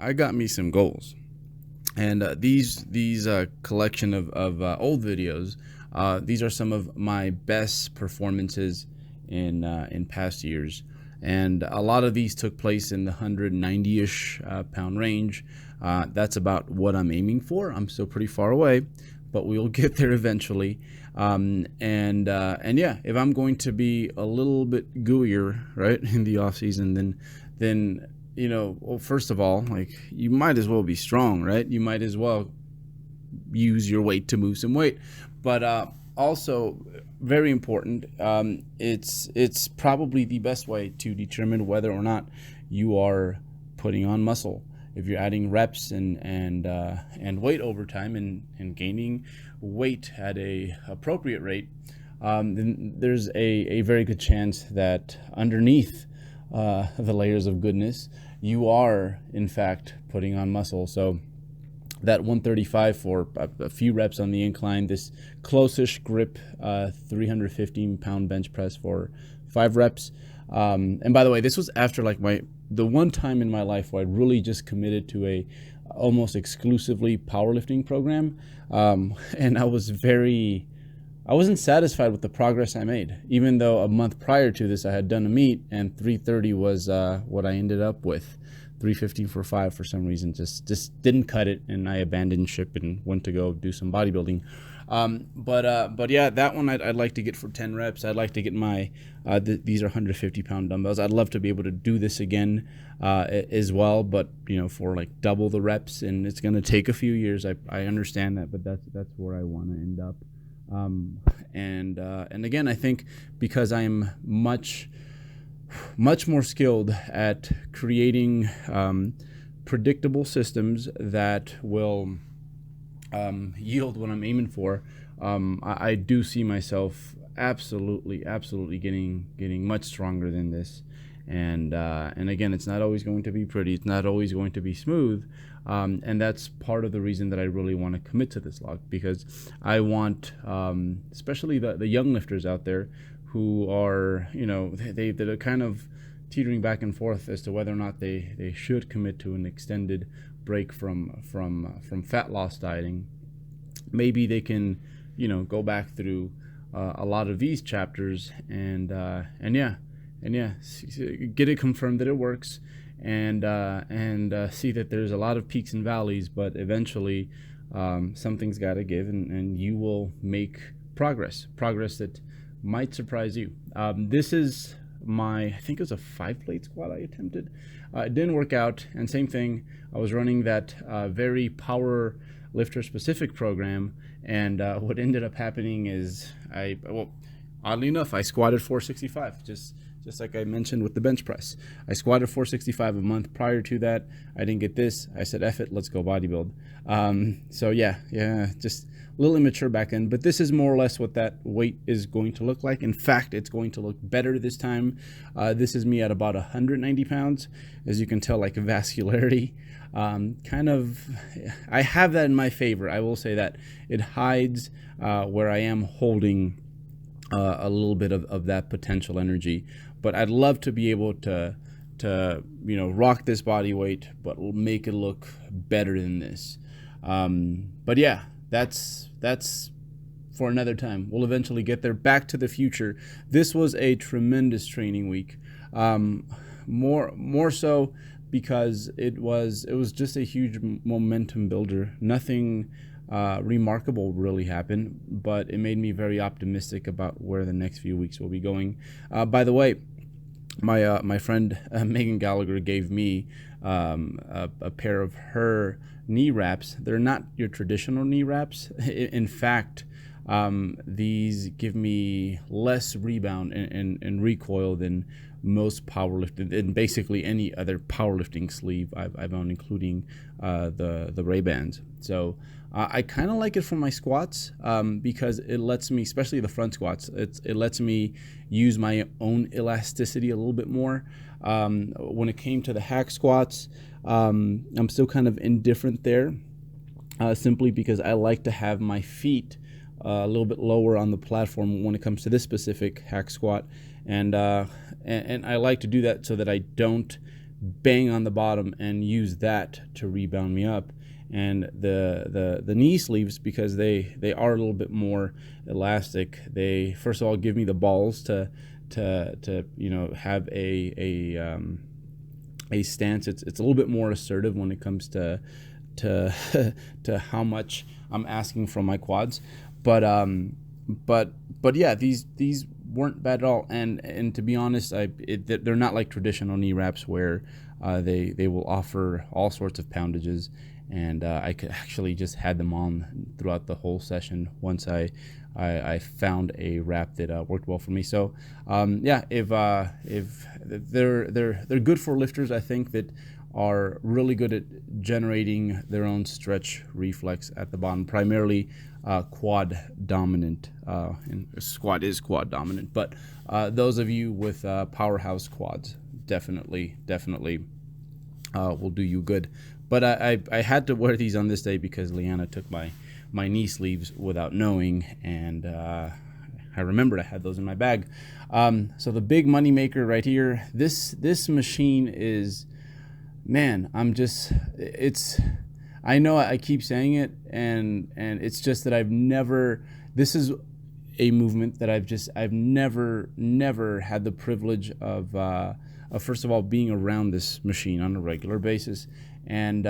I got me some goals. And these collection of old videos, these are some of my best performances in past years, and a lot of these took place in the 190-ish pound range. That's about what I'm aiming for. I'm still pretty far away, but we will get there eventually. And yeah, if I'm going to be a little bit gooier, right, in the off season, then well, first of all, like, you might as well be strong, right? You might as well use your weight to move some weight. But also, very important, it's probably the best way to determine whether or not you are putting on muscle. If you're adding reps and weight over time and gaining weight at a appropriate rate, then there's a very good chance that underneath the layers of goodness, you are in fact putting on muscle. So that 135 for a few reps on the incline, this close-ish grip 315 pound bench press for 5 reps. And by the way, this was after like the one time in my life where I really just committed to a almost exclusively powerlifting program. And I wasn't satisfied with the progress I made, even though a month prior to this I had done a meet and 330 was what I ended up with. 315 for 5 for some reason just didn't cut it, and I abandoned ship and went to go do some bodybuilding. But yeah, that one I'd like to get for 10 reps. I'd like to get my these are 150 pound dumbbells. I'd love to be able to do this again as well, but for like double the reps, and it's going to take a few years. I understand that, but that's where I want to end up. And again, I think because I am much more skilled at creating predictable systems that will yield what I'm aiming for, I do see myself absolutely getting much stronger than this. And again, it's not always going to be pretty. It's not always going to be smooth. And that's part of the reason that I really want to commit to this log, because I want, especially the young lifters out there who are, they're kind of teetering back and forth as to whether or not they should commit to an extended break from fat loss dieting. Maybe they can, go back through a lot of these chapters and get it confirmed that it works, and see that there's a lot of peaks and valleys, but eventually something's got to give, and you will make progress that might surprise you. This is I think it was a 5-plate squat I attempted. It didn't work out, and same thing, I was running that very power lifter specific program, and what ended up happening is oddly enough, I squatted 465, just like I mentioned with the bench press. I squatted 465 a month prior to that. I didn't get this. I said, F it, let's go bodybuild. So yeah, just a little immature back then, but this is more or less what that weight is going to look like. In fact, it's going to look better this time. This is me at about 190 pounds. As you can tell, like vascularity, I have that in my favor. I will say that it hides where I am holding a little bit of that potential energy. But I'd love to be able to rock this body weight, but make it look better than this. But yeah, that's for another time. We'll eventually get there. Back to the future. This was a tremendous training week. More so because it was just a huge momentum builder. Nothing remarkable really happened, but it made me very optimistic about where the next few weeks will be going. By the way, my friend Megan Gallagher gave me a pair of her knee wraps. They're not your traditional knee wraps. In fact, these give me less rebound and recoil than most powerlifting, and basically any other powerlifting sleeve I've owned, including the Ray-Bans. So I kind of like it for my squats because it lets me, especially the front squats, it lets me use my own elasticity a little bit more. When it came to the hack squats, I'm still kind of indifferent there, simply because I like to have my feet a little bit lower on the platform when it comes to this specific hack squat, and I like to do that so that I don't bang on the bottom and use that to rebound me up. And the knee sleeves, because they are a little bit more elastic, they first of all give me the balls to have a stance. It's a little bit more assertive when it comes to to how much I'm asking from my quads. But yeah, these weren't bad at all. And to be honest, they're not like traditional knee wraps where they will offer all sorts of poundages. And I could actually just had them on throughout the whole session once I found a wrap that worked well for me. So yeah, if they're good for lifters, I think, that are really good at generating their own stretch reflex at the bottom, primarily quad dominant, and squat is quad dominant, but those of you with powerhouse quads definitely will do you good. But I had to wear these on this day because Leanna took my knee sleeves without knowing, and I remembered I had those in my bag. So the big money maker right here, this machine is, man, I know I keep saying it, and it's just that this is a movement that I've never had the privilege of first of all being around this machine on a regular basis. And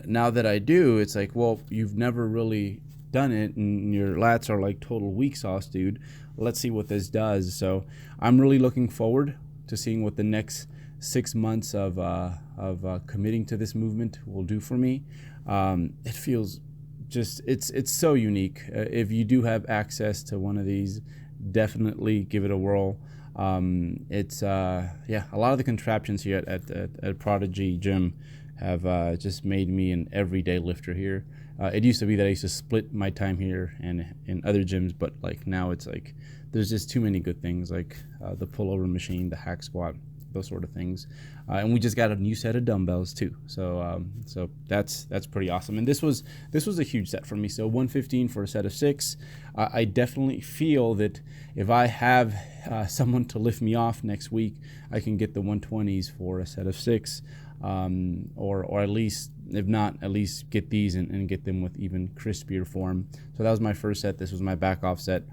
now that I do, it's like, well, you've never really done it, and your lats are like total weak sauce, dude. Let's see what this does. So I'm really looking forward to seeing what the next 6 months of committing to this movement will do for me. It feels just, it's so unique. If you do have access to one of these, definitely give it a whirl. It's yeah, a lot of the contraptions here at Prodigy Gym have just made me an everyday lifter here. It used to be that I used to split my time here and in other gyms, but like now it's like there's just too many good things, like the pullover machine, the hack squat, those sort of things. And we just got a new set of dumbbells too. So so that's pretty awesome. And this was a huge set for me. So 115 for a set of 6. I definitely feel that if I have someone to lift me off next week, I can get the 120s for a set of 6. Or at least, if not, at least get these and get them with even crispier form. So that was my first set. This was my back off set.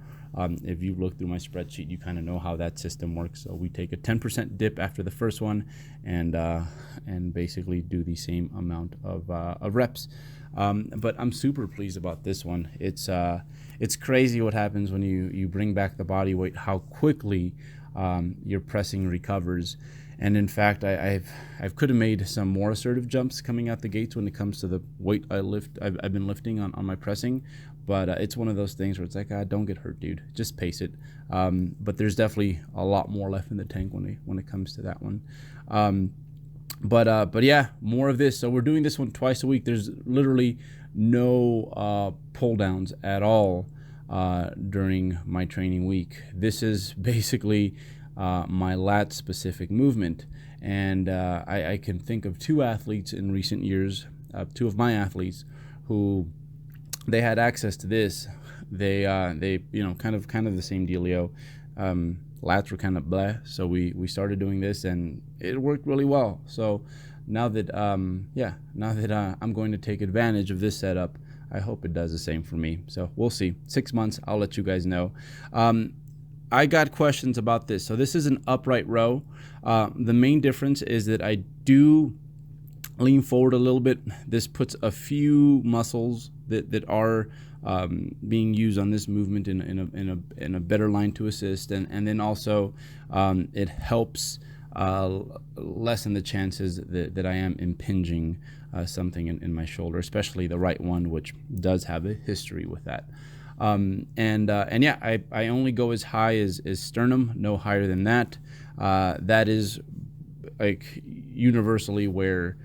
If you look through my spreadsheet, you kind of know how that system works. So we take a 10% dip after the first one, and basically do the same amount of reps. But I'm super pleased about this one. It's crazy what happens when you bring back the body weight, how quickly your pressing recovers. And in fact, I could have made some more assertive jumps coming out the gates when it comes to the weight I've been lifting on my pressing. But it's one of those things where it's like, don't get hurt, dude. Just pace it. But there's definitely a lot more left in the tank when it comes to that one. But yeah, more of this. So we're doing this one twice a week. There's literally no pull downs at all during my training week. This is basically my lat specific movement. And I can think of 2 athletes in recent years, 2 of my athletes, who they had access to this. They kind of the same dealio. Lats were kind of bleh, so we started doing this, and it worked really well. So now that I'm going to take advantage of this setup, I hope it does the same for me. So we'll see. 6 months, I'll let you guys know. I got questions about this. So this is an upright row. The main difference is that I do lean forward a little bit. This puts a few muscles that are being used on this movement in a better line to assist, and then also it helps lessen the chances that I am impinging something in my shoulder, especially the right one, which does have a history with that. And yeah, I only go as high as sternum, no higher than that. That is like universally where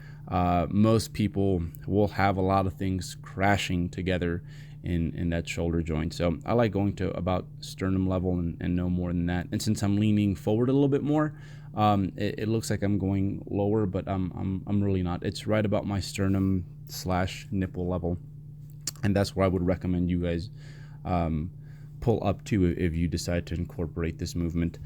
most people will have a lot of things crashing together in that shoulder joint. So I like going to about sternum level and no more than that. And since I'm leaning forward a little bit more, it looks like I'm going lower, but I'm really not. It's right about my sternum / nipple level, and that's where I would recommend you guys pull up to if you decide to incorporate this movement.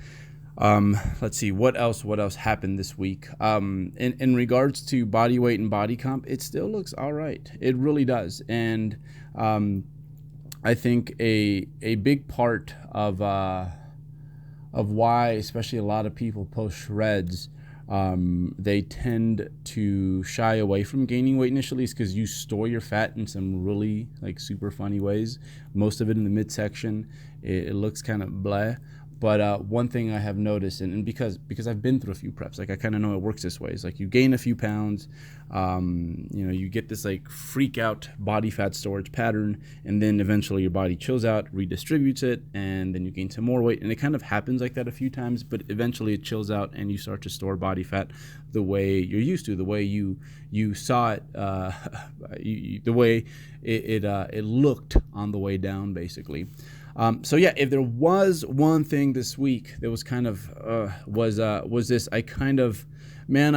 Let's see what else happened this week. In regards to body weight and body comp, it still looks all right. It really does. And I think a big part of why, especially a lot of people post shreds, they tend to shy away from gaining weight initially, is because you store your fat in some really like super funny ways. Most of it in the midsection. It looks kind of blah. But one thing I have noticed, and because I've been through a few preps, like I kind of know it works this way. It's like you gain a few pounds, you get this like freak out body fat storage pattern, and then eventually your body chills out, redistributes it, and then you gain some more weight. And it kind of happens like that a few times, but eventually it chills out and you start to store body fat the way you're used to, the way you saw it, the way it looked on the way down, basically. So yeah, if there was one thing this week that was kind of was this, I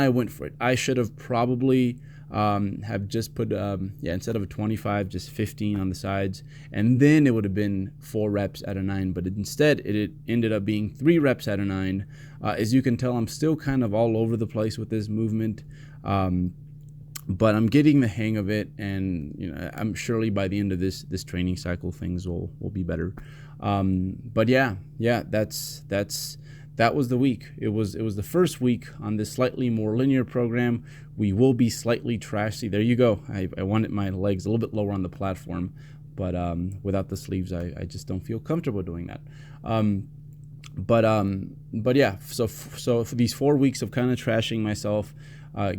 went for it. I should have probably have just put instead of a 25, just 15 on the sides, and then it would have been 4 reps out of 9. But instead, it ended up being 3 reps out of 9. As you can tell, I'm still kind of all over the place with this movement. But I'm getting the hang of it, and I'm surely by the end of this training cycle things will be better. But yeah, that was the week. It was the first week on this slightly more linear program. We will be slightly trashy. There you go. I wanted my legs a little bit lower on the platform, but without the sleeves, I just don't feel comfortable doing that. But yeah. So for these 4 weeks of kind of trashing myself.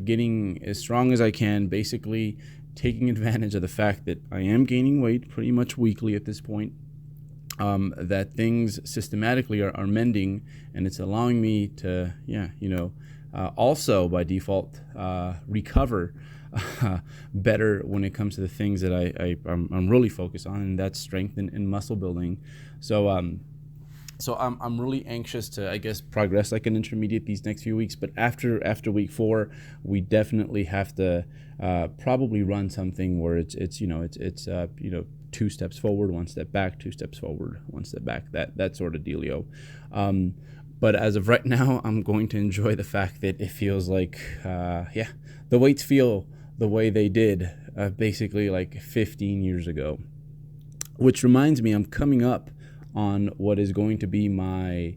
Getting as strong as I can, basically taking advantage of the fact that I am gaining weight pretty much weekly at this point, that things systematically are mending, and it's allowing me to, also by default, recover better when it comes to the things that I'm really focused on, and that's strength and muscle building. So I'm really anxious to, I guess, progress like an intermediate these next few weeks. But after week 4, we definitely have to probably run something where it's 2 steps forward, 1 step back, 2 steps forward, 1 step back, that sort of dealio. But as of right now, I'm going to enjoy the fact that it feels like the weights feel the way they did basically like 15 years ago. Which reminds me, I'm coming up on what is going to be my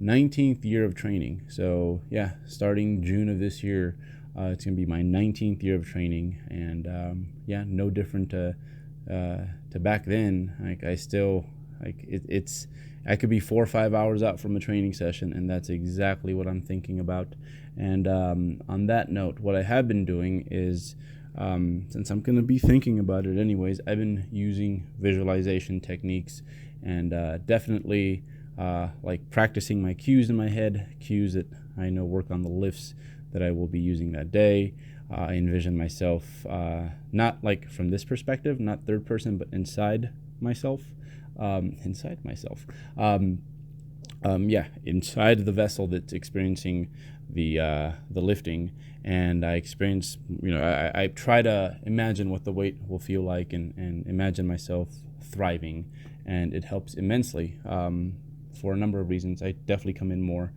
19th year of training. So yeah, starting June of this year, it's going to be my 19th year of training, and no different to back then. Like I still I could be 4 or 5 hours out from a training session, and that's exactly what I'm thinking about. And on that note, what I have been doing is, since I'm going to be thinking about it anyways, I've been using visualization techniques, and definitely like practicing my cues in my head, cues that I know work on the lifts that I will be using that day. I envision myself not like from this perspective, not third person, but inside myself. Inside the vessel that's experiencing the lifting, and I experience, I try to imagine what the weight will feel like, and imagine myself thriving, and it helps immensely for a number of reasons. I definitely come in more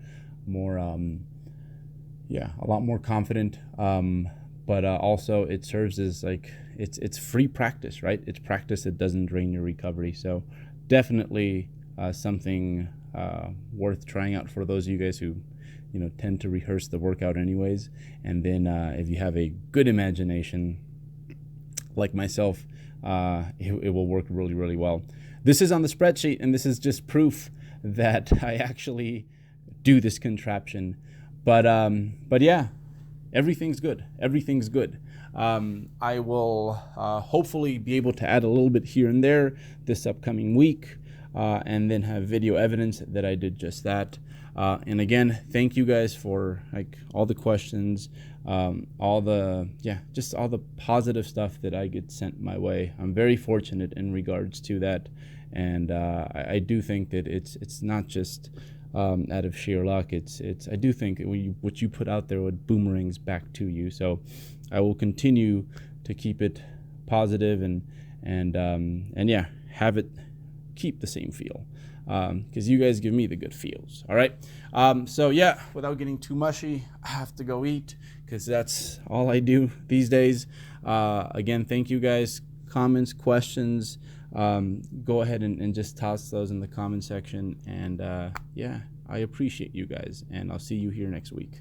a lot more confident, but also it serves as like it's free practice, right? It's practice that doesn't drain your recovery. So definitely something worth trying out for those of you guys who tend to rehearse the workout anyways. And then if you have a good imagination like myself, it will work really, really well. This is on the spreadsheet, and this is just proof that I actually do this contraption. But yeah, everything's good. Everything's good. I will hopefully be able to add a little bit here and there this upcoming week, and then have video evidence that I did just that. And again, thank you guys for like all the questions, all the positive stuff that I get sent my way. I'm very fortunate in regards to that, and I do think that it's not just out of sheer luck. I do think what you put out there would boomerangs back to you. So I will continue to keep it positive and have it keep the same feel. because you guys give me the good feels. All right. So yeah, without getting too mushy, I have to go eat because that's all I do these days. Again, thank you guys. Comments, questions, go ahead and just toss those in the comment section. And yeah, I appreciate you guys, and I'll see you here next week.